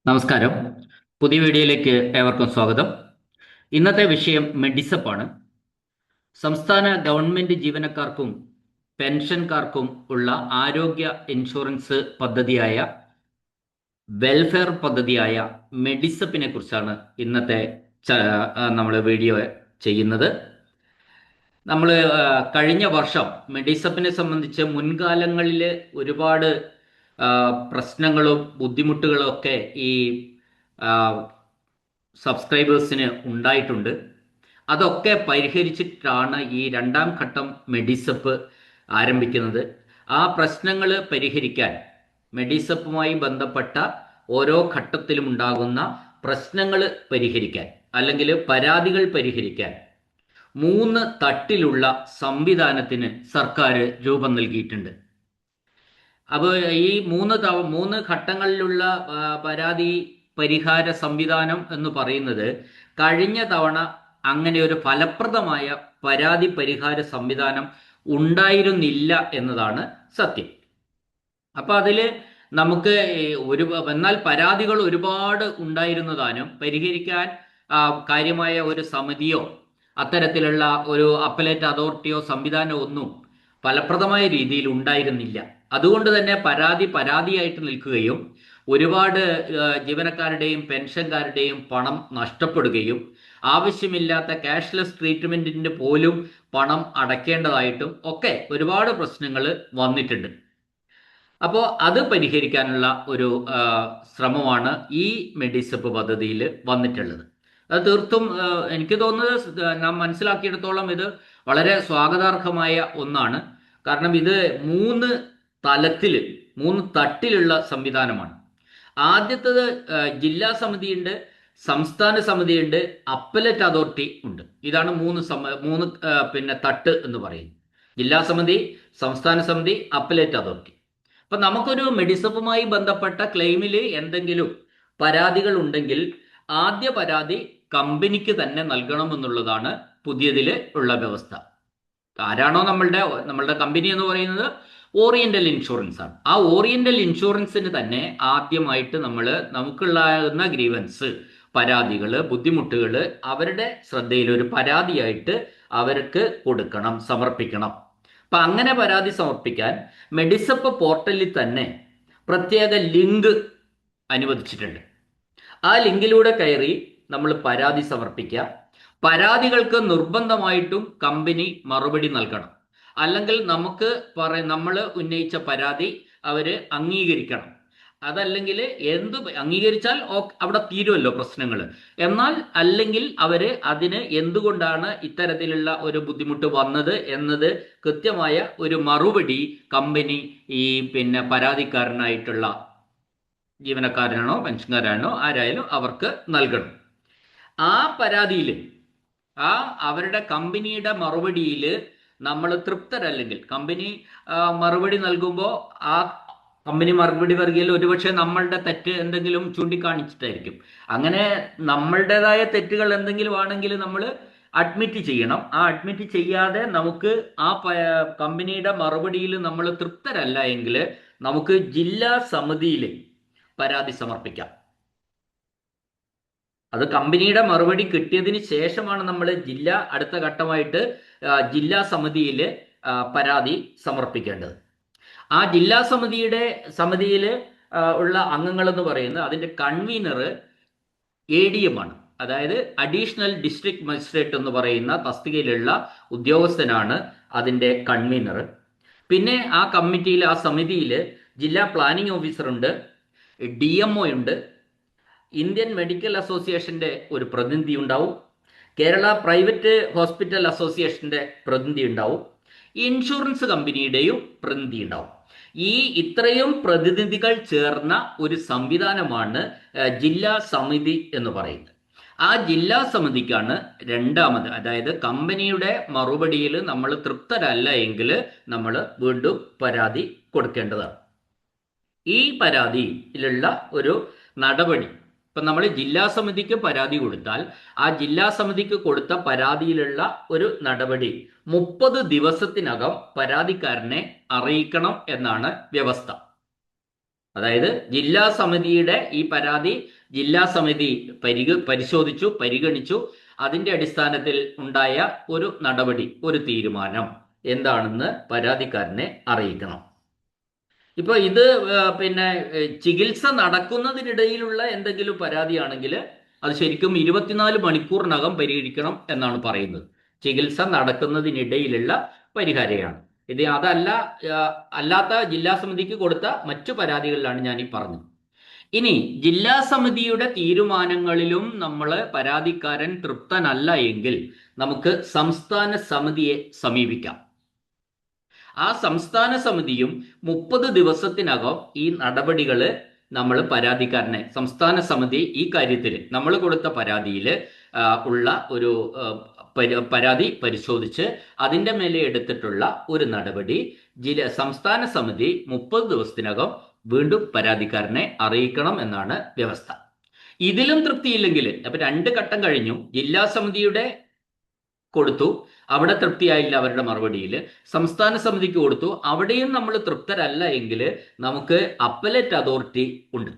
നമസ്കാരം. പുതിയ വീഡിയോയിലേക്ക് ഏവർക്കും സ്വാഗതം. ഇന്നത്തെ വിഷയം മെഡിസപ്പാണ്. സംസ്ഥാന ഗവൺമെന്റ് ജീവനക്കാർക്കും പെൻഷൻകാർക്കും ഉള്ള ആരോഗ്യ ഇൻഷുറൻസ് പദ്ധതിയായ വെൽഫെയർ പദ്ധതിയായ മെഡിസപ്പിനെ കുറിച്ചാണ് ഇന്നത്തെ നമ്മൾ വീഡിയോ ചെയ്യുന്നത്. നമ്മൾ കഴിഞ്ഞ വർഷം മെഡിസപ്പിനെ സംബന്ധിച്ച് മുൻകാലങ്ങളിൽ ഒരുപാട് പ്രശ്നങ്ങളും ബുദ്ധിമുട്ടുകളും ഒക്കെ ഈ സബ്സ്ക്രൈബേഴ്സിന് ഉണ്ടായിട്ടുണ്ട്. അതൊക്കെ പരിഹരിച്ചിട്ടാണ് ഈ രണ്ടാം ഘട്ടം മെഡിസപ്പ് ആരംഭിക്കുന്നത്. ആ പ്രശ്നങ്ങൾ പരിഹരിക്കാൻ, മെഡിസപ്പുമായി ബന്ധപ്പെട്ട ഓരോ ഘട്ടത്തിലും ഉണ്ടാകുന്ന പ്രശ്നങ്ങൾ പരിഹരിക്കാൻ അല്ലെങ്കിൽ പരാതികൾ പരിഹരിക്കാൻ 3 തട്ടിലുള്ള സംവിധാനത്തിന് സർക്കാർ രൂപം നൽകിയിട്ടുണ്ട്. അപ്പോൾ ഈ 3 ഘട്ടങ്ങളിലുള്ള പരാതി പരിഹാര സംവിധാനം എന്ന് പറയുന്നത് കഴിഞ്ഞ തവണ അങ്ങനെ ഒരു ഫലപ്രദമായ പരാതി പരിഹാര സംവിധാനം ഉണ്ടായിരുന്നില്ല എന്നതാണ് സത്യം. അപ്പൊ അതില് നമുക്ക് എന്നാൽ പരാതികൾ ഒരുപാട് ഉണ്ടായിരുന്നതാനും പരിഹരിക്കാൻ കാര്യമായ ഒരു സമിതിയോ അത്തരത്തിലുള്ള ഒരു അപ്പലേറ്റ് അതോറിറ്റിയോ സംവിധാനമോ ഒന്നും ഫലപ്രദമായ രീതിയിൽ ഉണ്ടായിരുന്നില്ല. അതുകൊണ്ട് തന്നെ പരാതിയായിട്ട് നിൽക്കുകയും ഒരുപാട് ജീവനക്കാരുടെയും പെൻഷൻകാരുടെയും പണം നഷ്ടപ്പെടുകയും ആവശ്യമില്ലാത്ത ക്യാഷ്ലെസ് ട്രീറ്റ്മെന്റിന് പോലും പണം അടയ്ക്കേണ്ടതായിട്ടും ഒക്കെ ഒരുപാട് പ്രശ്നങ്ങൾ വന്നിട്ടുണ്ട്. അപ്പോൾ അത് പരിഹരിക്കാനുള്ള ഒരു ശ്രമമാണ് ഈ മെഡിസപ്പ് പദ്ധതിയിൽ വന്നിട്ടുള്ളത്. അത് തീർത്തും എനിക്ക് തോന്നുന്നത് നാം മനസ്സിലാക്കിയിടത്തോളം ഇത് വളരെ സ്വാഗതാർഹമായ ഒന്നാണ്. കാരണം ഇത് 3 തട്ടിലുള്ള സംവിധാനമാണ്. ആദ്യത്തേത് ജില്ലാ സമിതിയുണ്ട്, സംസ്ഥാന സമിതിയുണ്ട്, അപ്പലറ്റ് അതോറിറ്റി ഉണ്ട്. ഇതാണ് 3 തട്ട് എന്ന് പറയുന്നത്: ജില്ലാ സമിതി, സംസ്ഥാന സമിതി, അപ്പലേറ്റ് അതോറിറ്റി. അപ്പൊ നമുക്കൊരു മെഡിസപ്പുമായി ബന്ധപ്പെട്ട ക്ലെയിമിൽ എന്തെങ്കിലും പരാതികൾ ഉണ്ടെങ്കിൽ ആദ്യ പരാതി കമ്പനിക്ക് തന്നെ നൽകണമെന്നുള്ളതാണ് പുതിയതിൽ ഉള്ള വ്യവസ്ഥ. ആരാണോ നമ്മളുടെ കമ്പനി എന്ന് പറയുന്നത് ഓറിയന്റൽ ഇൻഷുറൻസ് ആണ്. ആ ഓറിയന്റൽ ഇൻഷുറൻസിന് തന്നെ ആദ്യമായിട്ട് നമുക്കുള്ള ഗ്രീവൻസ്, പരാതികൾ, ബുദ്ധിമുട്ടുകൾ അവരുടെ ശ്രദ്ധയിൽ ഒരു പരാതിയായിട്ട് അവർക്ക് സമർപ്പിക്കണം. അപ്പൊ അങ്ങനെ പരാതി സമർപ്പിക്കാൻ മെഡിസപ്പ് പോർട്ടലിൽ തന്നെ പ്രത്യേക ലിങ്ക് അനുവദിച്ചിട്ടുണ്ട്. ആ ലിങ്കിലൂടെ കയറി നമ്മൾ പരാതി സമർപ്പിക്കുക. പരാതികൾക്ക് നിർബന്ധമായിട്ടും കമ്പനി മറുപടി നൽകണം. അല്ലെങ്കിൽ നമ്മൾ ഉന്നയിച്ച പരാതി അവര് അംഗീകരിക്കണം. അതല്ലെങ്കിൽ അംഗീകരിച്ചാൽ അവിടെ തീരുമല്ലോ പ്രശ്നങ്ങൾ. എന്നാൽ അല്ലെങ്കിൽ അതിന് എന്തുകൊണ്ടാണ് ഇത്തരത്തിലുള്ള ഒരു ബുദ്ധിമുട്ട് വന്നത് എന്നത് കൃത്യമായ ഒരു മറുപടി കമ്പനി ഈ പരാതിക്കാരനായിട്ടുള്ള ജീവനക്കാരനാണോ പെൻഷൻകാരാണോ ആരായാലും അവർക്ക് നൽകണം. ആ പരാതിയിൽ അവരുടെ കമ്പനിയുടെ മറുപടിയിൽ നമ്മൾ തൃപ്തരല്ലെങ്കിൽ, കമ്പനി മറുപടി നൽകുമ്പോൾ ആ കമ്പനി മറുപടി നൽകിയാൽ ഒരുപക്ഷെ നമ്മളുടെ തെറ്റ് എന്തെങ്കിലും ചൂണ്ടിക്കാണിച്ചിട്ടായിരിക്കും. അങ്ങനെ നമ്മളുടേതായ തെറ്റുകൾ എന്തെങ്കിലും ആണെങ്കിൽ നമ്മൾ അഡ്മിറ്റ് ചെയ്യണം. ആ അഡ്മിറ്റ് ചെയ്യാതെ നമുക്ക് ആ കമ്പനിയുടെ മറുപടിയിൽ നമ്മൾ തൃപ്തരല്ല എങ്കിൽ നമുക്ക് ജില്ലാ സമിതിയിൽ പരാതി സമർപ്പിക്കാം. അത് കമ്പനിയുടെ മറുപടി കിട്ടിയതിന് ശേഷമാണ് നമ്മൾ അടുത്ത ഘട്ടമായിട്ട് ജില്ലാ സമിതിയിൽ പരാതി സമർപ്പിക്കേണ്ടത്. ആ ജില്ലാ സമിതിയിൽ ഉള്ള അംഗങ്ങൾ എന്ന് പറയുന്നത് അതിന്റെ കൺവീനർ ADM ആണ്. അതായത് അഡീഷണൽ ഡിസ്ട്രിക്ട് മജിസ്ട്രേറ്റ് എന്ന് പറയുന്ന തസ്തികയിലുള്ള ഉദ്യോഗസ്ഥനാണ് അതിന്റെ കൺവീനർ. പിന്നെ ആ സമിതിയിൽ ജില്ലാ പ്ലാനിംഗ് ഓഫീസർ ഉണ്ട്, DMO ഉണ്ട്, ഇന്ത്യൻ മെഡിക്കൽ അസോസിയേഷന്റെ ഒരു പ്രതിനിധി ഉണ്ടാവും, കേരള പ്രൈവറ്റ് ഹോസ്പിറ്റൽ അസോസിയേഷന്റെ പ്രതിനിധി ഉണ്ടാവും, ഇൻഷുറൻസ് കമ്പനിയുടെയും പ്രതിനിധി ഉണ്ടാവും. ഇത്രയും പ്രതിനിധികൾ ചേർന്ന ഒരു സംവിധാനമാണ് ജില്ലാ സമിതി എന്ന് പറയുന്നത്. ആ ജില്ലാ സമിതിക്കാണ് രണ്ടാമത്, അതായത് കമ്പനിയുടെ മറുപടിയിൽ നമ്മൾ തൃപ്തരല്ല എങ്കിൽ നമ്മൾ വീണ്ടും പരാതി കൊടുക്കേണ്ടതാണ്. ഈ പരാതിയിലുള്ള ഒരു നടപടി, ഇപ്പം നമ്മൾ ജില്ലാ സമിതിക്ക് പരാതി കൊടുത്താൽ ആ ജില്ലാ സമിതിക്ക് കൊടുത്ത പരാതിയിലുള്ള ഒരു നടപടി 30 ദിവസത്തിനകം പരാതിക്കാരനെ അറിയിക്കണം എന്നാണ് വ്യവസ്ഥ. അതായത് ജില്ലാ സമിതിയുടെ ഈ പരാതി ജില്ലാ സമിതി പരിശോധിച്ചു, പരിഗണിച്ചു. അതിന്റെ അടിസ്ഥാനത്തിൽ ഉണ്ടായ ഒരു നടപടി, ഒരു തീരുമാനം എന്താണെന്ന് പരാതിക്കാരനെ അറിയിക്കണം. ഇപ്പൊ ഇത് പിന്നെ ചികിത്സ നടക്കുന്നതിനിടയിലുള്ള എന്തെങ്കിലും പരാതിയാണെങ്കിൽ അത് ശരിക്കും 24 മണിക്കൂറിനകം പരിഹരിക്കണം എന്നാണ് പറയുന്നത്. ചികിത്സ നടക്കുന്നതിനിടയിലുള്ള പരിഹാരമാണ് ഇത്. അതല്ല, അല്ലാത്ത ജില്ലാ സമിതിക്ക് കൊടുത്ത മറ്റു പരാതികളിലാണ് ഞാൻ ഈ പറഞ്ഞത്. ഇനി ജില്ലാ സമിതിയുടെ തീരുമാനങ്ങളിലും നമ്മൾ പരാതിക്കാരൻ തൃപ്തനല്ല എങ്കിൽ നമുക്ക് സംസ്ഥാന സമിതിയെ സമീപിക്കാം. ആ സംസ്ഥാന സമിതിയും 30 ദിവസത്തിനകം ഈ നടപടികൾ നമ്മൾ പരാതിക്കാരനെ, സംസ്ഥാന സമിതി ഈ കാര്യത്തിൽ നമ്മൾ കൊടുത്ത പരാതിയിൽ ഉള്ള ഒരു പരാതി പരിശോധിച്ച് അതിൻ്റെ മേലെ എടുത്തിട്ടുള്ള ഒരു നടപടി സംസ്ഥാന സമിതി 30 ദിവസത്തിനകം വീണ്ടും പരാതിക്കാരനെ അറിയിക്കണം എന്നാണ് വ്യവസ്ഥ. ഇതിലും തൃപ്തിയില്ലെങ്കിൽ, അപ്പൊ 2 ഘട്ടം കഴിഞ്ഞു. ജില്ലാ സമിതിയുടെ കൊടുത്തു, അവിടെ തൃപ്തിയായില്ല അവരുടെ മറുപടിയിൽ. സംസ്ഥാന സമിതിക്ക് കൊടുത്തു, അവിടെയും നമ്മൾ തൃപ്തരല്ല എങ്കിൽ നമുക്ക് അപ്പലേറ്റ് അതോറിറ്റി ഉണ്ട്.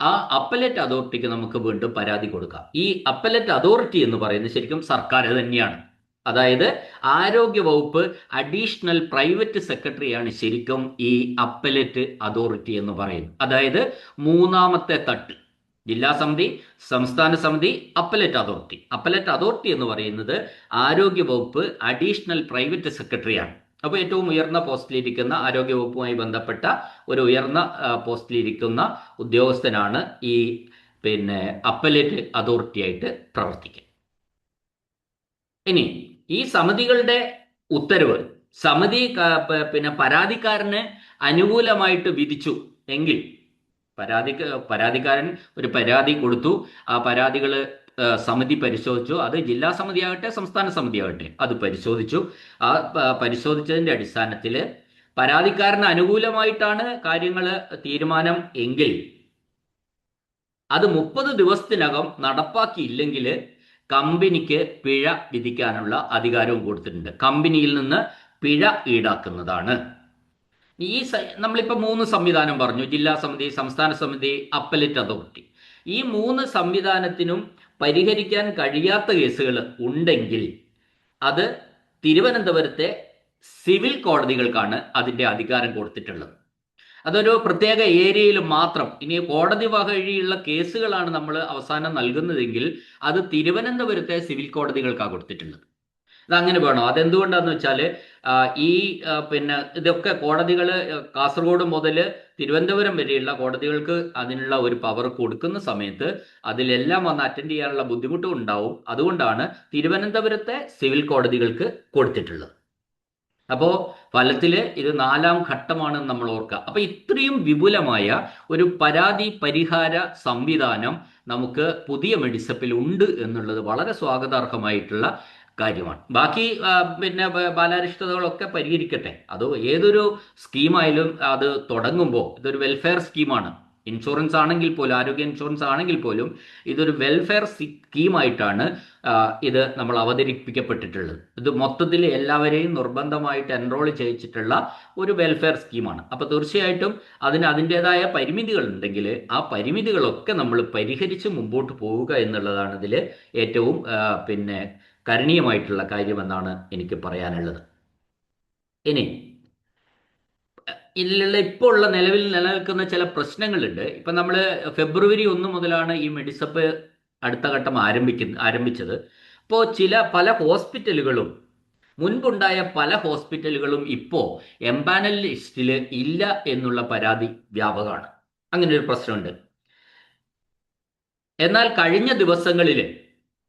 ആ അപ്പലേറ്റ് അതോറിറ്റിക്ക് നമുക്ക് വീണ്ടും പരാതി കൊടുക്കാം. ഈ അപ്പലേറ്റ് അതോറിറ്റി എന്ന് പറയുന്നത് ശരിക്കും സർക്കാർ തന്നെയാണ്. അതായത് ആരോഗ്യ വകുപ്പ് അഡീഷണൽ പ്രൈവറ്റ് സെക്രട്ടറിയാണ് ശരിക്കും ഈ അപ്പലേറ്റ് അതോറിറ്റി എന്ന് പറയുന്നത്. അതായത് മൂന്നാമത്തെ തട്ട്. ജില്ലാ സമിതി, സംസ്ഥാന സമിതി, അപ്പലേറ്റ് അതോറിറ്റി. അപ്പലേറ്റ് അതോറിറ്റി എന്ന് പറയുന്നത് ആരോഗ്യ വകുപ്പ് അഡീഷണൽ പ്രൈവറ്റ് സെക്രട്ടറിയാണ്. അപ്പോൾ ഏറ്റവും ഉയർന്ന പോസ്റ്റിലിരിക്കുന്ന, ആരോഗ്യ വകുപ്പുമായി ബന്ധപ്പെട്ട ഒരു ഉയർന്ന പോസ്റ്റിലിരിക്കുന്ന ഉദ്യോഗസ്ഥനാണ് ഈ അപ്പലേറ്റ് അതോറിറ്റി ആയിട്ട് പ്രവർത്തിക്കുക. ഇനി ഈ സമിതികളുടെ ഉത്തരവ് സമിതി പരാതിക്കാരന് അനുകൂലമായിട്ട് വിധിച്ചു എങ്കിൽ, പരാതിക്കാരൻ ഒരു പരാതി കൊടുത്തു, ആ പരാതികൾ സമിതി പരിശോധിച്ചു. അത് ജില്ലാ സമിതി ആകട്ടെ സംസ്ഥാന സമിതി ആകട്ടെ അത് പരിശോധിച്ചു. ആ പരിശോധിച്ചതിന്റെ അടിസ്ഥാനത്തിൽ പരാതിക്കാരന് അനുകൂലമായിട്ടാണ് കാര്യങ്ങൾ തീരുമാനം എങ്കിൽ അത് 30 ദിവസത്തിനകം നടപ്പാക്കിയില്ലെങ്കിൽ കമ്പനിക്ക് പിഴ വിധിക്കാനുള്ള അധികാരവും കൊടുത്തിട്ടുണ്ട്. കമ്പനിയിൽ നിന്ന് പിഴ ഈടാക്കുന്നതാണ്. നമ്മളിപ്പോൾ 3 സംവിധാനം പറഞ്ഞു: ജില്ലാ സമിതി, സംസ്ഥാന സമിതി, അപ്പലേറ്റ് അതോറിറ്റി. ഈ 3 സംവിധാനത്തിനും പരിഹരിക്കാൻ കഴിയാത്ത കേസുകൾ ഉണ്ടെങ്കിൽ അത് തിരുവനന്തപുരത്തെ സിവിൽ കോടതികൾക്കാണ് അതിൻ്റെ അധികാരം കൊടുത്തിട്ടുള്ളത്. അതൊരു പ്രത്യേക ഏരിയയിൽ മാത്രം. ഇനി കോടതി വഴിയുള്ള കേസുകളാണ് നമ്മൾ അവസാനം നൽകുന്നതെങ്കിൽ അത് തിരുവനന്തപുരത്തെ സിവിൽ കോടതികൾക്കാണ് കൊടുത്തിട്ടുള്ളത്. അതങ്ങനെ വേണോ? അതെന്തുകൊണ്ടാന്ന് വെച്ചാൽ ഈ ഇതൊക്കെ കോടതികൾ കാസർഗോഡ് മുതൽ തിരുവനന്തപുരം വരെയുള്ള കോടതികൾക്ക് അതിനുള്ള ഒരു പവർ കൊടുക്കുന്ന സമയത്ത് അതിലെല്ലാം വന്ന് അറ്റൻഡ് ചെയ്യാനുള്ള ബുദ്ധിമുട്ടും ഉണ്ടാവും. അതുകൊണ്ടാണ് തിരുവനന്തപുരത്തെ സിവിൽ കോടതികൾക്ക് കൊടുത്തിട്ടുള്ളത്. അപ്പോൾ ഫലത്തിൽ ഇത് 4ാം ഘട്ടമാണെന്ന് നമ്മൾ ഓർക്കുക. അപ്പോൾ ഇത്രയും വിപുലമായ ഒരു പരാതി പരിഹാര സംവിധാനം നമുക്ക് പുതിയ മെഡിസപ്പിൽ ഉണ്ട് എന്നുള്ളത് വളരെ സ്വാഗതാർഹമായിട്ടുള്ള കാര്യമാണ്. ബാക്കി ബാലാരിഷ്ടതകളൊക്കെ പരിഹരിക്കട്ടെ. അത് ഏതൊരു സ്കീമായാലും അത് തുടങ്ങുമ്പോൾ ഇതൊരു വെൽഫെയർ സ്കീമാണ്. ഇൻഷുറൻസ് ആണെങ്കിൽ പോലും, ആരോഗ്യ ഇൻഷുറൻസ് ആണെങ്കിൽ പോലും ഇതൊരു വെൽഫെയർ സ്കീമായിട്ടാണ് ഇത് നമ്മൾ അവതരിപ്പിക്കപ്പെട്ടിട്ടുള്ളത്. ഇത് മൊത്തത്തിൽ എല്ലാവരെയും നിർബന്ധമായിട്ട് എൻറോൾ ചെയ്യിച്ചിട്ടുള്ള ഒരു വെൽഫെയർ സ്കീമാണ്. അപ്പോൾ തീർച്ചയായിട്ടും അതിന് അതിൻ്റെതായ പരിമിതികൾ ഉണ്ടെങ്കിൽ ആ പരിമിതികളൊക്കെ നമ്മൾ പരിഹരിച്ച് മുമ്പോട്ട് പോവുക എന്നുള്ളതാണ് ഇതിൽ ഏറ്റവും കരണീയമായിട്ടുള്ള കാര്യമെന്നാണ് എനിക്ക് പറയാനുള്ളത്. ഇനി ഇതിലുള്ള ഇപ്പോൾ ഉള്ള നിലവിൽ നിലനിൽക്കുന്ന ചില പ്രശ്നങ്ങളുണ്ട്. ഇപ്പം നമ്മൾ ഫെബ്രുവരി 1 മുതലാണ് ഈ മെഡിസപ്പ് അടുത്ത ഘട്ടം ആരംഭിച്ചത്. അപ്പോൾ പല ഹോസ്പിറ്റലുകളും, മുൻപുണ്ടായ പല ഹോസ്പിറ്റലുകളും ഇപ്പോൾ എംപാനൽ ലിസ്റ്റിൽ ഇല്ല എന്നുള്ള പരാതി വ്യാപകമാണ്. അങ്ങനെ ഒരു പ്രശ്നമുണ്ട്. എന്നാൽ കഴിഞ്ഞ ദിവസങ്ങളിൽ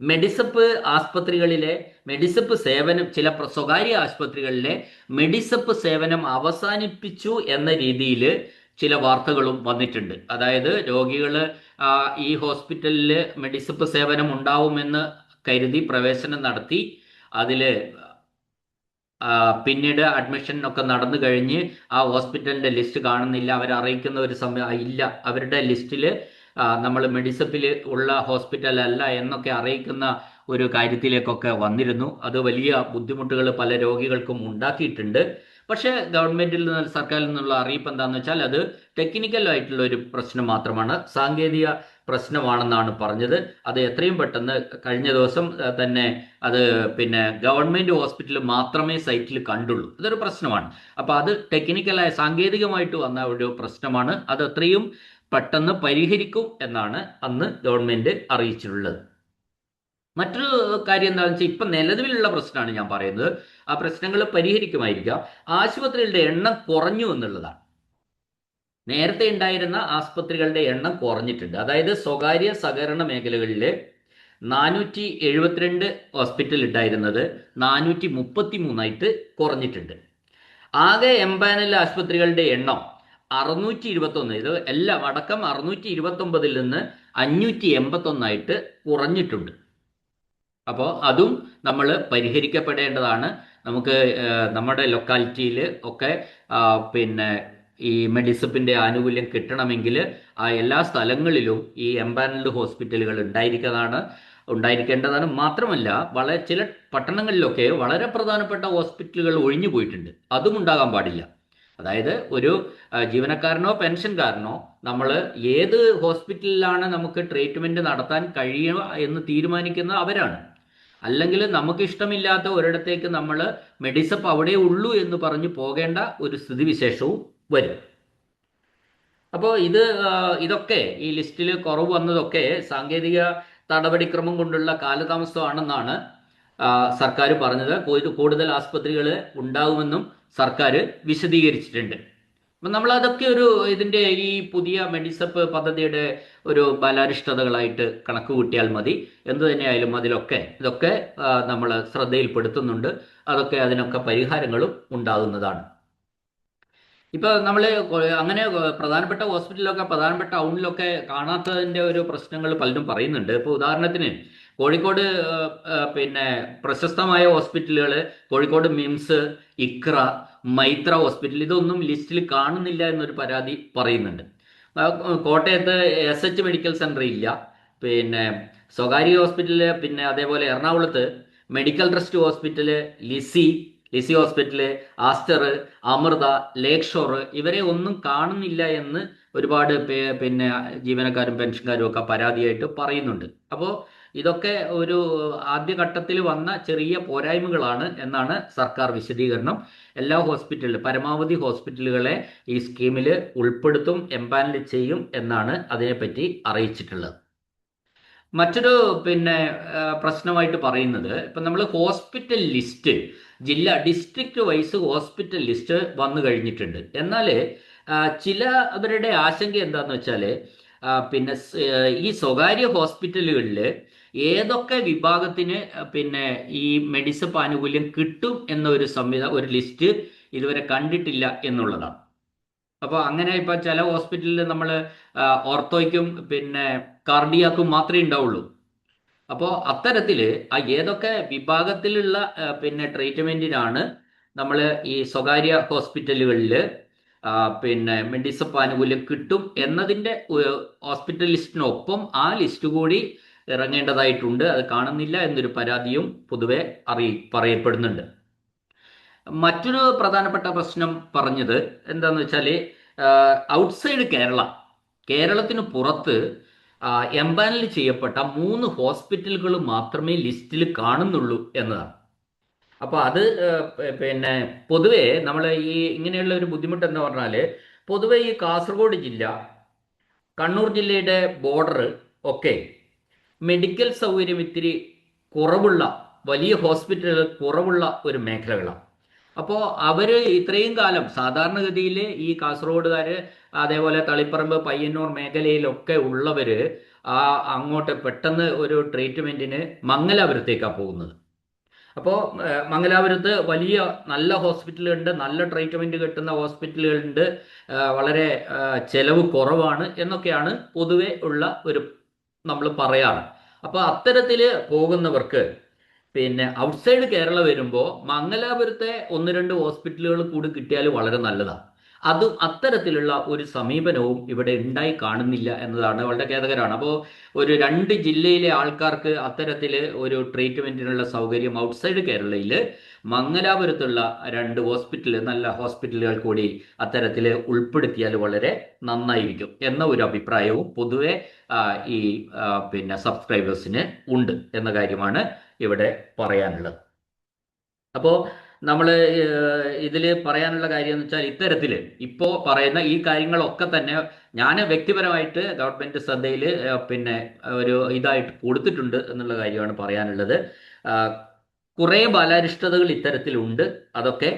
മെഡിസപ്പ് ആസ്പത്രികളിലെ മെഡിസപ്പ് സേവനം, ചില സ്വകാര്യ ആശുപത്രികളിലെ മെഡിസപ്പ് സേവനം അവസാനിപ്പിച്ചു എന്ന രീതിയിൽ ചില വാർത്തകളും വന്നിട്ടുണ്ട്. അതായത് രോഗികൾ ഈ ഹോസ്പിറ്റലിൽ മെഡിസപ്പ് സേവനം ഉണ്ടാവുമെന്ന് കരുതി പ്രവേശനം നടത്തി, അതിൽ പിന്നീട് അഡ്മിഷൻ ഒക്കെ നടന്നു കഴിഞ്ഞ് ആ ഹോസ്പിറ്റലിൻ്റെ ലിസ്റ്റ് കാണുന്നില്ല, അവരറിയിക്കുന്ന ഒരു സമയം ഇല്ല, അവരുടെ ലിസ്റ്റിൽ നമ്മൾ മെഡിസപ്പിൽ ഉള്ള ഹോസ്പിറ്റൽ അല്ല എന്നൊക്കെ അറിയിക്കുന്ന ഒരു കാര്യത്തിലേക്കൊക്കെ വന്നിരുന്നു. അത് വലിയ ബുദ്ധിമുട്ടുകൾ പല രോഗികൾക്കും ഉണ്ടാക്കിയിട്ടുണ്ട്. പക്ഷേ ഗവൺമെന്റിൽ നിന്ന് സർക്കാരിൽ നിന്നുള്ള അറിയിപ്പ് എന്താണെന്ന് വെച്ചാൽ അത് ടെക്നിക്കൽ ആയിട്ടുള്ള ഒരു പ്രശ്നം മാത്രമാണ്, സാങ്കേതിക പ്രശ്നമാണെന്നാണ് പറഞ്ഞത്. അത് എത്രയും പെട്ടെന്ന് കഴിഞ്ഞ ദിവസം തന്നെ അത് പിന്നെ ഗവൺമെന്റ് ഹോസ്പിറ്റലിൽ മാത്രമേ സൈറ്റിൽ കണ്ടുള്ളൂ. ഇതൊരു പ്രശ്നമാണ്. അപ്പൊ അത് ടെക്നിക്കലായ സാങ്കേതികമായിട്ട് വന്ന ഒരു പ്രശ്നമാണ്. അത് എത്രയും പെട്ടെന്ന് പരിഹരിക്കും എന്നാണ് അന്ന് ഗവൺമെന്റ് അറിയിച്ചിട്ടുള്ളത്. മറ്റൊരു കാര്യം എന്താണെന്ന് വെച്ചാൽ ഇപ്പം നിലവിലുള്ള പ്രശ്നമാണ് ഞാൻ പറയുന്നത്. ആ പ്രശ്നങ്ങൾ പരിഹരിക്കുമായിരിക്കാം. ആശുപത്രികളുടെ എണ്ണം കുറഞ്ഞു എന്നുള്ളതാണ്. നേരത്തെ ഉണ്ടായിരുന്ന ആസ്പത്രികളുടെ എണ്ണം കുറഞ്ഞിട്ടുണ്ട്. അതായത് സ്വകാര്യ സഹകരണ മേഖലകളിൽ 472 ഹോസ്പിറ്റൽ ഉണ്ടായിരുന്നത് 433 കുറഞ്ഞിട്ടുണ്ട്. ആകെ എംപാനൽ ആശുപത്രികളുടെ എണ്ണം 621, ഇത് എല്ലാം അടക്കം 629 നിന്ന് 581 കുറഞ്ഞിട്ടുണ്ട്. അപ്പോൾ അതും നമ്മൾ പരിഹരിക്കപ്പെടേണ്ടതാണ്. നമുക്ക് നമ്മുടെ ലൊക്കാലിറ്റിയിൽ ഒക്കെ പിന്നെ ഈ മെഡിസിപ്പിൻ്റെ ആനുകൂല്യം കിട്ടണമെങ്കിൽ ആ എല്ലാ സ്ഥലങ്ങളിലും ഈ എംപാനൽഡ് ഹോസ്പിറ്റലുകൾ ഉണ്ടായിരിക്കേണ്ടതാണ്. മാത്രമല്ല ചില പട്ടണങ്ങളിലൊക്കെ വളരെ പ്രധാനപ്പെട്ട ഹോസ്പിറ്റലുകൾ ഒഴിഞ്ഞു പോയിട്ടുണ്ട്. അതും ഉണ്ടാകാൻ പാടില്ല. അതായത് ഒരു ജീവനക്കാരനോ പെൻഷൻകാരനോ നമ്മൾ ഏത് ഹോസ്പിറ്റലിലാണ് നമുക്ക് ട്രീറ്റ്മെന്റ് നടത്താൻ കഴിയുക എന്ന് തീരുമാനിക്കുന്നത് അവരാണ്. അല്ലെങ്കിൽ നമുക്ക് ഇഷ്ടമില്ലാത്ത ഒരിടത്തേക്ക് നമ്മൾ മെഡിസപ്പ് അവിടെ ഉള്ളൂ എന്ന് പറഞ്ഞു പോകേണ്ട ഒരു സ്ഥിതിവിശേഷവും വരും. അപ്പോൾ ഇതൊക്കെ ഈ ലിസ്റ്റിൽ കുറവ് വന്നതൊക്കെ സാങ്കേതിക നടപടിക്രമം കൊണ്ടുള്ള കാലതാമസമാണെന്നാണ് സർക്കാർ പറഞ്ഞത്. കൂടുതൽ ആസ്പത്രികൾ ഉണ്ടാകുമെന്നും സർക്കാർ വിശദീകരിച്ചിട്ടുണ്ട്. അപ്പം നമ്മൾ അതൊക്കെ ഇതിൻ്റെ ഈ പുതിയ മെഡിസപ്പ് പദ്ധതിയുടെ ഒരു ബലാരിഷ്ടതകളായിട്ട് കണക്ക് കൂട്ടിയാൽ മതി. എന്തു തന്നെയായാലും ഇതൊക്കെ നമ്മൾ ശ്രദ്ധയിൽപ്പെടുത്തുന്നുണ്ട്. അതിനൊക്കെ പരിഹാരങ്ങളും ഉണ്ടാകുന്നതാണ്. ഇപ്പൊ നമ്മൾ അങ്ങനെ പ്രധാനപ്പെട്ട ഹോസ്പിറ്റലിലൊക്കെ പ്രധാനപ്പെട്ട ടൗണിലൊക്കെ കാണാത്തതിന്റെ ഒരു പ്രശ്നങ്ങൾ പലരും പറയുന്നുണ്ട്. ഇപ്പൊ ഉദാഹരണത്തിന് കോഴിക്കോട് പിന്നെ പ്രശസ്തമായ ഹോസ്പിറ്റലുകൾ, കോഴിക്കോട് മിംസ്, ഇക്ര, മൈത്ര ഹോസ്പിറ്റൽ, ഇതൊന്നും ലിസ്റ്റിൽ കാണുന്നില്ല എന്നൊരു പരാതി പറയുന്നുണ്ട്. കോട്ടയത്ത് SH മെഡിക്കൽ സെന്റർ ഇല്ല. പിന്നെ സ്വകാര്യ ഹോസ്പിറ്റല്, പിന്നെ അതേപോലെ എറണാകുളത്ത് medical trust hospital, Lisie hospital, Aster, Amrita, lake shore, ഇവരെ ഒന്നും കാണുന്നില്ല എന്ന് ഒരുപാട് പിന്നെ ജീവനക്കാരും പെൻഷൻകാരും ഒക്കെ പരാതിയായിട്ട് പറയുന്നുണ്ട്. അപ്പോൾ ഇതൊക്കെ ഒരു ആദ്യഘട്ടത്തിൽ വന്ന ചെറിയ പോരായ്മകളാണ് എന്നാണ് സർക്കാർ വിശദീകരണം. എല്ലാ പരമാവധി ഹോസ്പിറ്റലുകളെ ഈ സ്കീമിൽ ഉൾപ്പെടുത്തും, എംപാനൽ ചെയ്യും എന്നാണ് അതിനെപ്പറ്റി അറിയിച്ചിട്ടുള്ളത്. മറ്റൊരു പ്രശ്നമായിട്ട് പറയുന്നത്, ഇപ്പം നമ്മൾ hospital list district vice hospital list വന്നു കഴിഞ്ഞിട്ടുണ്ട്. എന്നാൽ അവരുടെ ആശങ്ക എന്താണെന്ന് വെച്ചാൽ ഈ സ്വകാര്യ ഹോസ്പിറ്റലുകളിൽ ഏതൊക്കെ വിഭാഗത്തിന് ഈ മെഡിസപ്പ് ആനുകൂല്യം കിട്ടും എന്ന ഒരു ലിസ്റ്റ് ഇതുവരെ കണ്ടിട്ടില്ല എന്നുള്ളതാണ്. അപ്പോൾ അങ്ങനെ ഇപ്പം ചില ഹോസ്പിറ്റലിൽ നമ്മൾ ഓർത്തോയ്ക്കും കാർഡിയാക്കും മാത്രമേ ഉണ്ടാവുള്ളൂ. അപ്പോൾ അത്തരത്തിൽ ഏതൊക്കെ വിഭാഗത്തിലുള്ള ട്രീറ്റ്മെന്റിനാണ് നമ്മൾ ഈ സ്വകാര്യ ഹോസ്പിറ്റലുകളിൽ മെഡിസപ്പ് ആനുകൂല്യം കിട്ടും എന്നതിൻ്റെ ഹോസ്പിറ്റൽ ലിസ്റ്റിനൊപ്പം ആ ലിസ്റ്റ് കൂടി ഇറങ്ങേണ്ടതായിട്ടുണ്ട്. അത് കാണുന്നില്ല എന്നൊരു പരാതിയും പൊതുവെ പറയപ്പെടുന്നുണ്ട്. മറ്റൊരു പ്രധാനപ്പെട്ട പ്രശ്നം പറഞ്ഞത് എന്താണെന്ന് വെച്ചാൽ ഔട്ട്സൈഡ് കേരളത്തിന് പുറത്ത് എംപാനൽ ചെയ്യപ്പെട്ട 3 ഹോസ്പിറ്റലുകൾ മാത്രമേ ലിസ്റ്റിൽ കാണുന്നുള്ളൂ എന്നതാണ്. അപ്പോൾ അത് പൊതുവെ നമ്മൾ ഇങ്ങനെയുള്ള ഒരു ബുദ്ധിമുട്ട് എന്ന് പറഞ്ഞാൽ പൊതുവെ ഈ കാസർഗോഡ് ജില്ല, കണ്ണൂർ ജില്ലയുടെ ബോർഡർ ഒക്കെ മെഡിക്കൽ സൗകര്യം ഇത്തിരി കുറവുള്ള, വലിയ ഹോസ്പിറ്റലുകൾ കുറവുള്ള ഒരു മേഖലകളാണ്. അപ്പോൾ അവർ ഇത്രയും കാലം സാധാരണഗതിയിൽ ഈ കാസർഗോഡുകാർ, അതേപോലെ തളിപ്പറമ്പ്, പയ്യന്നൂർ മേഖലയിലൊക്കെ ഉള്ളവർ അങ്ങോട്ട് പെട്ടെന്ന് ഒരു ട്രീറ്റ്മെൻറ്റിന് മംഗലാപുരത്തേക്കാണ് പോകുന്നത്. അപ്പോൾ മംഗലാപുരത്ത് വലിയ നല്ല ഹോസ്പിറ്റലുകളുണ്ട്, നല്ല ട്രീറ്റ്മെൻറ്റ് കിട്ടുന്ന ഹോസ്പിറ്റലുകളുണ്ട്, വളരെ ചെലവ് കുറവാണ് എന്നൊക്കെയാണ് പൊതുവെ ഉള്ള നമ്മൾ പറയാറ്. അപ്പോൾ അത്തരത്തിൽ പോകുന്നവർക്ക് ഔട്ട്സൈഡ് കേരള വരുമ്പോൾ മംഗലാപുരത്തെ 1-2 ഹോസ്പിറ്റലുകൾ കൂടി കിട്ടിയാൽ വളരെ നല്ലതാണ്. അത്തരത്തിലുള്ള ഒരു സമീപനവും ഇവിടെ ഉണ്ടായി കാണുന്നില്ല എന്നതാണ് വളരെ ഖേദകരമാണ്. അപ്പോൾ ഒരു 2 ജില്ലയിലെ ആൾക്കാർക്ക് അത്തരത്തിൽ ഒരു ട്രീറ്റ്മെന്റിനുള്ള സൗകര്യം ഔട്ട്സൈഡ് കേരളയിൽ മംഗലാപുരത്തുള്ള 2 ഹോസ്പിറ്റൽ, നല്ല ഹോസ്പിറ്റലുകൾ കൂടി അത്തരത്തിൽ ഉൾപ്പെടുത്തിയാൽ വളരെ നന്നായിരിക്കും എന്ന ഒരു അഭിപ്രായവും പൊതുവെ ഈ പിന്നെ സബ്സ്ക്രൈബേഴ്സിന് ഉണ്ട് എന്ന കാര്യമാണ് ഇവിടെ പറയാനുള്ളത്. അപ്പോൾ നമ്മൾ ഇതിൽ പറയാനുള്ള കാര്യം എന്ന് വെച്ചാൽ ഇത്തരത്തിൽ ഇപ്പോൾ പറയുന്ന ഈ കാര്യങ്ങളൊക്കെ തന്നെ ഞാൻ വ്യക്തിപരമായിട്ട് ഗവൺമെന്റ് ശ്രദ്ധയിൽ പിന്നെ ഒരു ഇതായിട്ട് കൊടുത്തിട്ടുണ്ട് എന്നുള്ള കാര്യമാണ് പറയാനുള്ളത്. കുറേ ബാലാരിഷ്ടതകൾ ഇത്തരത്തിലുണ്ട്, അതൊക്കെ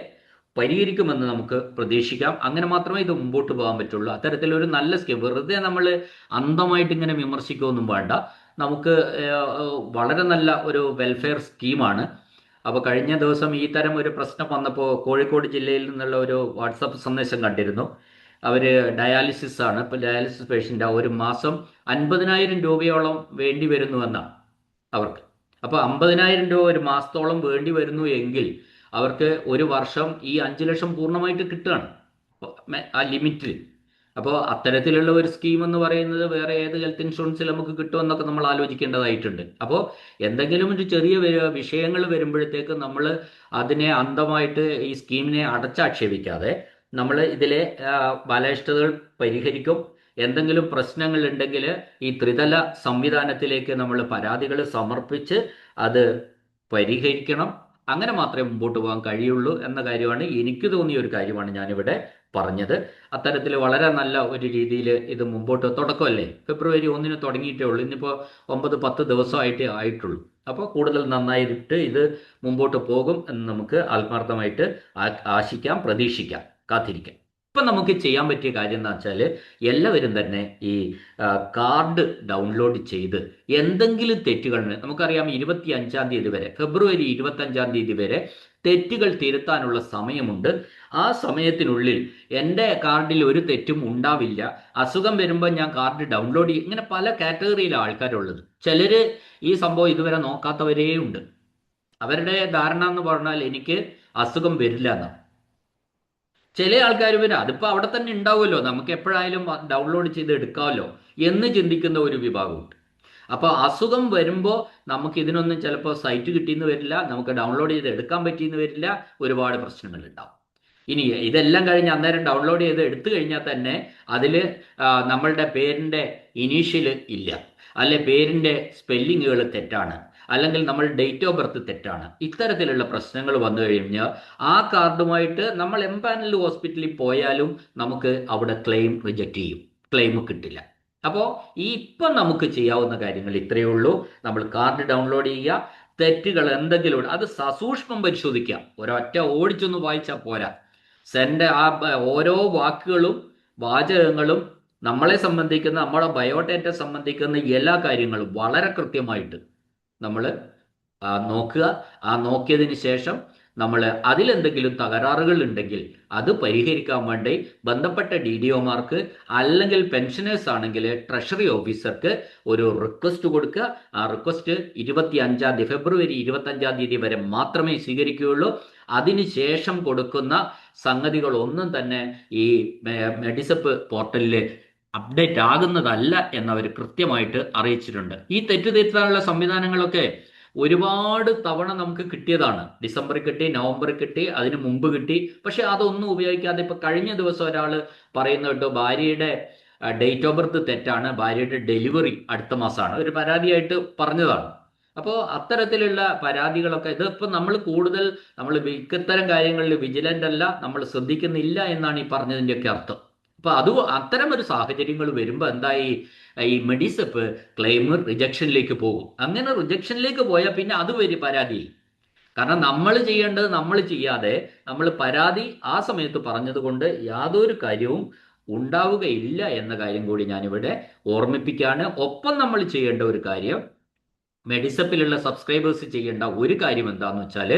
പരിഹരിക്കുമെന്ന് നമുക്ക് പ്രതീക്ഷിക്കാം. അങ്ങനെ മാത്രമേ ഇത് മുമ്പോട്ട് പോകാൻ പറ്റുള്ളൂ. അത്തരത്തിലൊരു നല്ല സ്കീം വെറുതെ നമ്മൾ അന്ധമായിട്ട് ഇങ്ങനെ വിമർശിക്കുകയൊന്നും വേണ്ട. നമുക്ക് വളരെ നല്ല ഒരു വെൽഫെയർ സ്കീമാണ്. അപ്പോൾ കഴിഞ്ഞ ദിവസം ഈ തരം ഒരു പ്രശ്നം വന്നപ്പോൾ കോഴിക്കോട് ജില്ലയിൽ നിന്നുള്ള ഒരു വാട്സപ്പ് സന്ദേശം കണ്ടിരുന്നു. അവർ ഡയാലിസിസ് ആണ്. ഇപ്പോൾ ഡയാലിസിസ് പേഷ്യൻ്റ് ഒരു മാസം 50,000 രൂപയോളം വേണ്ടി വരുന്നുവെന്നാണ് അവർക്ക്. അപ്പോൾ 50,000 രൂപ ഒരു മാസത്തോളം വേണ്ടി വരുന്നു എങ്കിൽ അവർക്ക് ഒരു വർഷം ഈ 5 ലക്ഷം പൂർണ്ണമായിട്ട് കിട്ടുകയാണ് ആ ലിമിറ്റിൽ. അപ്പോൾ അത്തരത്തിലുള്ള ഒരു സ്കീം എന്ന് പറയുന്നത് വേറെ ഏത് ഹെൽത്ത് ഇൻഷുറൻസിൽ നമുക്ക് കിട്ടുമെന്നൊക്കെ നമ്മൾ ആലോചിക്കേണ്ടതായിട്ടുണ്ട്. അപ്പോൾ എന്തെങ്കിലും ഒരു ചെറിയ വിഷയങ്ങൾ വരുമ്പോഴത്തേക്ക് നമ്മൾ അതിനെ അന്ധമായിട്ട് ഈ സ്കീമിനെ അടച്ചാക്ഷേപിക്കാതെ നമ്മൾ ഇതിലെ ബാലാരിഷ്ടതകൾ പരിഹരിക്കും. എന്തെങ്കിലും പ്രശ്നങ്ങൾ ഉണ്ടെങ്കിൽ ഈ ത്രിതല സംവിധാനത്തിലേക്ക് നമ്മൾ പരാതികൾ സമർപ്പിച്ച് അത് പരിഹരിക്കണം. അങ്ങനെ മാത്രമേ മുമ്പോട്ട് പോകാൻ കഴിയുള്ളൂ എന്ന കാര്യമാണ് എനിക്ക് തോന്നിയ ഒരു കാര്യമാണ് ഞാനിവിടെ പറഞ്ഞത്. അത്തരത്തിൽ വളരെ നല്ല ഒരു രീതിയിൽ ഇത് മുമ്പോട്ട് തുടക്കമല്ലേ, ഫെബ്രുവരി 1 തുടങ്ങിയിട്ടേ ഉള്ളൂ. ഇന്നിപ്പോൾ 9-10 ദിവസമായിട്ടേ ആയിട്ടുള്ളൂ. അപ്പോൾ കൂടുതൽ നന്നായിട്ട് ഇത് മുമ്പോട്ട് പോകും എന്ന് നമുക്ക് ആത്മാർത്ഥമായിട്ട് ആശിക്കാം, പ്രതീക്ഷിക്കാം, കാത്തിരിക്കാം. ഇപ്പം നമുക്ക് ചെയ്യാൻ പറ്റിയ കാര്യം എന്താ വെച്ചാൽ എല്ലാവരും തന്നെ ഈ കാർഡ് ഡൗൺലോഡ് ചെയ്ത് എന്തെങ്കിലും തെറ്റുകൾ, നമുക്കറിയാം 25-ാം തീയതി വരെ, ഫെബ്രുവരി 25-ാം തീയതി വരെ തെറ്റുകൾ തിരുത്താനുള്ള സമയമുണ്ട്. ആ സമയത്തിനുള്ളിൽ എൻ്റെ കാർഡിൽ ഒരു തെറ്റും ഉണ്ടാവില്ല, അസുഖം വരുമ്പോൾ ഞാൻ കാർഡ് ഡൗൺലോഡ് ചെയ്യും. ഇങ്ങനെ പല കാറ്റഗറിയിലാണ് ആൾക്കാരുള്ളത്. ചിലർ ഈ സംഭവം ഇതുവരെ നോക്കാത്തവരേ ഉണ്ട്. അവരുടെ ധാരണ എന്ന് പറഞ്ഞാൽ എനിക്ക് അസുഖം വരില്ല എന്നാണ്. ചില ആൾക്കാർ വരും, അതിപ്പോൾ അവിടെ തന്നെ ഉണ്ടാവുമല്ലോ, നമുക്ക് എപ്പോഴായാലും ഡൗൺലോഡ് ചെയ്ത് എടുക്കാമല്ലോ എന്ന് ചിന്തിക്കുന്ന ഒരു വിഭാഗമുണ്ട്. അപ്പോൾ അസുഖം വരുമ്പോൾ നമുക്ക് ഇതിനൊന്നും ചിലപ്പോൾ സൈറ്റ് കിട്ടിയെന്ന് വരില്ല, നമുക്ക് ഡൗൺലോഡ് ചെയ്ത് എടുക്കാൻ പറ്റിയെന്ന് വരില്ല, ഒരുപാട് പ്രശ്നങ്ങളുണ്ടാവും. ഇനി ഇതെല്ലാം കഴിഞ്ഞ് അന്നേരം ഡൗൺലോഡ് ചെയ്ത് എടുത്തു കഴിഞ്ഞാൽ തന്നെ അതിൽ നമ്മളുടെ പേരിൻ്റെ ഇനീഷ്യൽ ഇല്ല, അല്ലെ പേരിൻ്റെ സ്പെല്ലിങ്ങുകൾ തെറ്റാണ്, അല്ലെങ്കിൽ നമ്മൾ ഡേറ്റ് ഓഫ് ബർത്ത് തെറ്റാണ്. ഇത്തരത്തിലുള്ള പ്രശ്നങ്ങൾ വന്നു കഴിഞ്ഞാൽ ആ കാർഡുമായിട്ട് നമ്മൾ എംപാനൽ ഹോസ്പിറ്റലിൽ പോയാലും നമുക്ക് അവിടെ ക്ലെയിം റിജക്റ്റ് ചെയ്യും, ക്ലെയിം കിട്ടില്ല. അപ്പോൾ ഇപ്പം നമുക്ക് ചെയ്യാവുന്ന കാര്യങ്ങൾ ഇത്രയേ ഉള്ളൂ. നമ്മൾ കാർഡ് ഡൗൺലോഡ് ചെയ്യുക, തെറ്റുകൾ എന്തെങ്കിലും അത് സസൂക്ഷ്മം പരിശോധിക്കുക. ഒരൊറ്റ ഓടിച്ചൊന്ന് വായിച്ചാൽ പോരാ. ഓരോ വാക്കുകളും വാചകങ്ങളും നമ്മളെ സംബന്ധിക്കുന്ന, നമ്മുടെ ബയോഡേറ്റ സംബന്ധിക്കുന്ന എല്ലാ കാര്യങ്ങളും വളരെ കൃത്യമായിട്ട് നമ്മൾ നോക്കുക. ആ നോക്കിയതിന് ശേഷം നമ്മൾ അതിലെന്തെങ്കിലും തകരാറുകൾ ഉണ്ടെങ്കിൽ അത് പരിഹരിക്കാൻ വേണ്ടി ബന്ധപ്പെട്ട DDOമാർക്ക് അല്ലെങ്കിൽ പെൻഷനേഴ്സ് ആണെങ്കിൽ ട്രഷറി ഓഫീസർക്ക് ഒരു റിക്വസ്റ്റ് കൊടുക്കുക. ആ റിക്വസ്റ്റ് ഫെബ്രുവരി 25-ാം തീയതി വരെ മാത്രമേ സ്വീകരിക്കുകയുള്ളൂ. അതിനുശേഷം കൊടുക്കുന്ന സംഗതികളൊന്നും തന്നെ ഈ മെഡിസപ്പ് പോർട്ടലിൽ അപ്ഡേറ്റ് ആകുന്നതല്ല എന്നവർ കൃത്യമായിട്ട് അറിയിച്ചിട്ടുണ്ട്. ഈ തെറ്റുതിരുത്താനുള്ള സംവിധാനങ്ങളൊക്കെ ഒരുപാട് തവണ നമുക്ക് കിട്ടിയതാണ്. ഡിസംബറിൽ കിട്ടി, നവംബറിൽ കിട്ടി, അതിന് മുമ്പ് കിട്ടി. പക്ഷെ അതൊന്നും ഉപയോഗിക്കാതെ ഇപ്പൊ കഴിഞ്ഞ ദിവസം ഒരാൾ പറയുന്ന കേട്ടോ, ഭാര്യയുടെ ഡേറ്റ് ഓഫ് ബർത്ത് തെറ്റാണ്, ഭാര്യയുടെ ഡെലിവറി അടുത്ത മാസമാണ്, ഒരു പരാതിയായിട്ട് പറഞ്ഞതാണ്. അപ്പോൾ അത്തരത്തിലുള്ള പരാതികളൊക്കെ ഇതിപ്പോൾ നമ്മൾ ഇത്തരം കാര്യങ്ങളിൽ വിജിലൻ്റ് അല്ല, നമ്മൾ ശ്രദ്ധിക്കുന്നില്ല എന്നാണ് ഈ പറഞ്ഞതിൻ്റെയൊക്കെ അർത്ഥം. അപ്പോൾ അത്തരം ഒരു സാഹചര്യങ്ങൾ വരുമ്പോൾ എന്തായി, ഈ മെഡിസപ്പ് ക്ലെയിം റിജക്ഷനിലേക്ക് പോകും. അങ്ങനെ റിജക്ഷനിലേക്ക് പോയാൽ പിന്നെ അത് പരാതിയിൽ. കാരണം നമ്മൾ ചെയ്യേണ്ടത് നമ്മൾ ചെയ്യാതെ നമ്മൾ പരാതി ആ സമയത്ത് പറഞ്ഞത് കൊണ്ട് യാതൊരു കാര്യവും ഉണ്ടാവുകയില്ല എന്ന കാര്യം കൂടി ഞാനിവിടെ ഓർമ്മിപ്പിക്കുകയാണ്. ഒപ്പം നമ്മൾ ചെയ്യേണ്ട ഒരു കാര്യം, മെഡിസപ്പിലുള്ള സബ്സ്ക്രൈബേഴ്സ് ചെയ്യേണ്ട ഒരു കാര്യം എന്താണെന്ന് വെച്ചാൽ,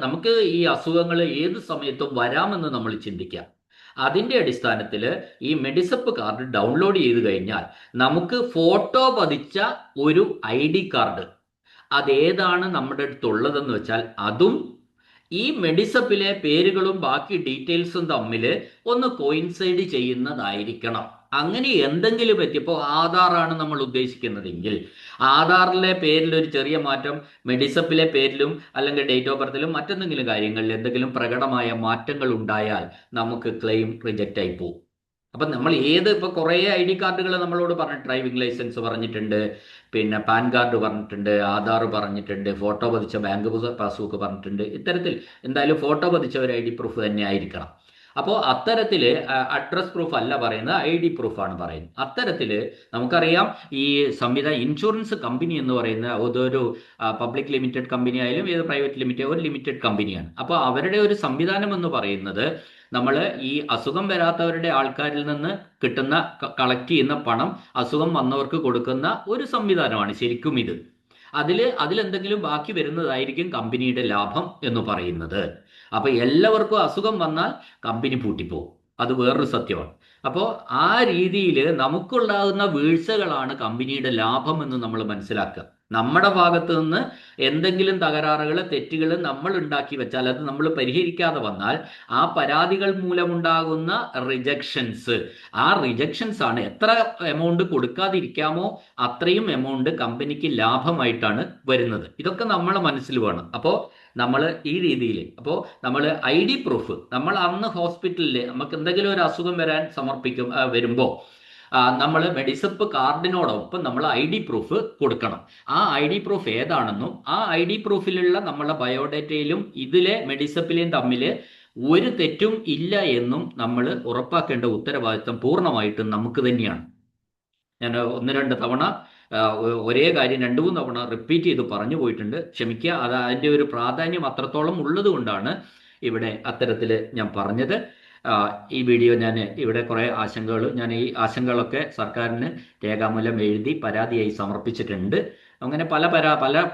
നമുക്ക് ഈ അസുഖങ്ങൾ ഏത് സമയത്തും വരാമെന്ന് നമ്മൾ ചിന്തിക്കാം. അതിൻ്റെ അടിസ്ഥാനത്തിൽ ഈ മെഡിസപ്പ് കാർഡ് ഡൗൺലോഡ് ചെയ്ത് കഴിഞ്ഞാൽ നമുക്ക് ഫോട്ടോ പതിച്ച ഒരു ID കാർഡ്, അതേതാണ് നമ്മുടെ അടുത്തുള്ളതെന്ന് വെച്ചാൽ അതും ഈ മെഡിസപ്പിലെ പേരുകളും ബാക്കി ഡീറ്റെയിൽസും തമ്മിൽ ഒന്ന് കോയിൻസൈഡ് ചെയ്യുന്നതായിരിക്കണം. അങ്ങനെ എന്തെങ്കിലും പറ്റിയപ്പോൾ ആധാറാണ് നമ്മൾ ഉദ്ദേശിക്കുന്നതെങ്കിൽ ആധാറിലെ പേരിൽ ഒരു ചെറിയ മാറ്റം മെഡിസപ്പിലെ പേരിലും അല്ലെങ്കിൽ ഡേറ്റ് ഓഫ് ബർത്തിലും മറ്റെന്തെങ്കിലും കാര്യങ്ങളിൽ എന്തെങ്കിലും പ്രകടമായ മാറ്റങ്ങൾ ഉണ്ടായാൽ നമുക്ക് ക്ലെയിം റിജക്റ്റ് ആയി പോകും. അപ്പം നമ്മൾ ഇപ്പൊ കുറേ ID കാർഡുകൾ നമ്മളോട് പറഞ്ഞു, ഡ്രൈവിംഗ് ലൈസൻസ് പറഞ്ഞിട്ടുണ്ട്, പിന്നെ പാൻ കാർഡ് പറഞ്ഞിട്ടുണ്ട്, ആധാർ പറഞ്ഞിട്ടുണ്ട്, ഫോട്ടോ പതിച്ച ബാങ്ക് പാസ്ബുക്ക് പറഞ്ഞിട്ടുണ്ട്. ഇത്തരത്തിൽ എന്തായാലും ഫോട്ടോ പതിച്ച ഒരു ID പ്രൂഫ് തന്നെ ആയിരിക്കണം. അപ്പോൾ അത്തരത്തിൽ അഡ്രസ് പ്രൂഫ് അല്ല പറയുന്നത്, ID പ്രൂഫാണ് പറയുന്നത്. അത്തരത്തിൽ നമുക്കറിയാം ഈ ഇൻഷുറൻസ് കമ്പനി എന്ന് പറയുന്ന അതൊരു പബ്ലിക് ലിമിറ്റഡ് കമ്പനി ആയാലും ഏത് പ്രൈവറ്റ് ലിമിറ്റഡ് ഒരു ലിമിറ്റഡ് കമ്പനിയാണ്. അപ്പോൾ അവരുടെ ഒരു സംവിധാനം എന്ന് പറയുന്നത് നമ്മൾ ഈ അസുഖം വരാത്തവരുടെ ആൾക്കാരിൽ നിന്ന് കിട്ടുന്ന കളക്ട് ചെയ്യുന്ന പണം അസുഖം വന്നവർക്ക് കൊടുക്കുന്ന ഒരു സംവിധാനമാണ് ശരിക്കും ഇത്. അതിലെന്തെങ്കിലും ബാക്കി വരുന്നതായിരിക്കും കമ്പനിയുടെ ലാഭം എന്ന് പറയുന്നത്. അപ്പൊ എല്ലാവർക്കും അസുഖം വന്നാൽ കമ്പനി പൂട്ടിപ്പോകും, അത് വേറൊരു സത്യമാണ്. അപ്പോൾ ആ രീതിയിൽ നമുക്കുണ്ടാകുന്ന വീഴ്ചകളാണ് കമ്പനിയുടെ ലാഭം എന്ന് നമ്മൾ മനസ്സിലാക്കുക. നമ്മുടെ ഭാഗത്ത് നിന്ന് എന്തെങ്കിലും തകരാറുകൾ തെറ്റുകൾ നമ്മൾ ഉണ്ടാക്കി വെച്ചാൽ അത് നമ്മൾ പരിഹരിക്കാതെ വന്നാൽ ആ പരാതികൾ മൂലമുണ്ടാകുന്ന റിജക്ഷൻസ് ആണ് എത്ര എമൗണ്ട് കൊടുക്കാതിരിക്കാമോ അത്രയും എമൗണ്ട് കമ്പനിക്ക് ലാഭമായിട്ടാണ് വരുന്നത്. ഇതൊക്കെ നമ്മളെ മനസ്സിൽ വേണം. അപ്പോൾ നമ്മൾ ഈ രീതിയിൽ അപ്പോൾ നമ്മൾ ID പ്രൂഫ് നമ്മൾ അന്ന് ഹോസ്പിറ്റലിൽ നമുക്ക് എന്തെങ്കിലും ഒരു അസുഖം വരുമ്പോൾ നമ്മൾ മെഡിസപ്പ് കാർഡിനോടൊപ്പം നമ്മൾ ID പ്രൂഫ് കൊടുക്കണം. ആ ID പ്രൂഫ് ഏതാണെന്നും ആ ID പ്രൂഫിലുള്ള നമ്മളെ ബയോഡേറ്റയിലും ഇതിലെ മെഡിസപ്പിലെയും തമ്മിൽ ഒരു തെറ്റും ഇല്ല എന്നും നമ്മൾ ഉറപ്പാക്കേണ്ട ഉത്തരവാദിത്തം പൂർണ്ണമായിട്ടും നമുക്ക് തന്നെയാണ്. ഞാൻ 1-2 തവണ ഒരേ കാര്യം 2-3 തവണ റിപ്പീറ്റ് ചെയ്ത് പറഞ്ഞു പോയിട്ടുണ്ട്, ക്ഷമിക്കുക. അതിൻ്റെ ഒരു പ്രാധാന്യം അത്രത്തോളം ഉള്ളത് കൊണ്ടാണ് ഇവിടെ അത്തരത്തിൽ ഞാൻ പറഞ്ഞത്. ഈ വീഡിയോ ഞാൻ ഇവിടെ കുറേ ഞാൻ ഈ ആശങ്കകളൊക്കെ സർക്കാരിന് രേഖാമൂലം എഴുതി പരാതിയായി സമർപ്പിച്ചിട്ടുണ്ട്. അങ്ങനെ പല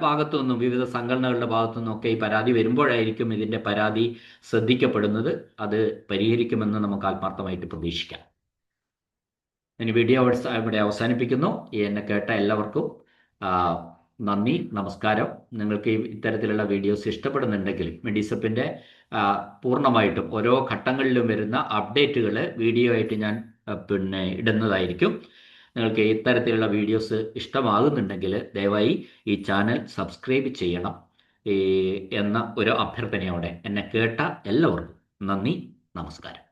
ഭാഗത്തു നിന്നും വിവിധ സംഘടനകളുടെ ഭാഗത്തു നിന്നൊക്കെ ഈ പരാതി വരുമ്പോഴായിരിക്കും ഇതിൻ്റെ പരാതി ശ്രദ്ധിക്കപ്പെടുന്നത്. അത് പരിഹരിക്കുമെന്ന് നമുക്ക് ആത്മാർത്ഥമായിട്ട് പ്രതീക്ഷിക്കാം. ഇനി വീഡിയോ ഇവിടെ അവസാനിപ്പിക്കുന്നു. എന്നെ കേട്ട എല്ലാവർക്കും നന്ദി, നമസ്കാരം. നിങ്ങൾക്ക് ഇത്തരത്തിലുള്ള വീഡിയോസ് ഇഷ്ടപ്പെടുന്നുണ്ടെങ്കിൽ മെഡിസപ്പിൻ്റെ പൂർണ്ണമായിട്ടും ഓരോ ഘട്ടങ്ങളിലും വരുന്ന അപ്ഡേറ്റുകൾ വീഡിയോ ആയിട്ട് ഞാൻ ഇടുന്നതായിരിക്കും. നിങ്ങൾക്ക് ഇത്തരത്തിലുള്ള വീഡിയോസ് ഇഷ്ടമാകുന്നുണ്ടെങ്കിൽ ദയവായി ഈ ചാനൽ സബ്സ്ക്രൈബ് ചെയ്യണം എന്ന ഒരു അഭ്യർത്ഥനയോടെ എന്നെ കേട്ട എല്ലാവർക്കും നന്ദി, നമസ്കാരം.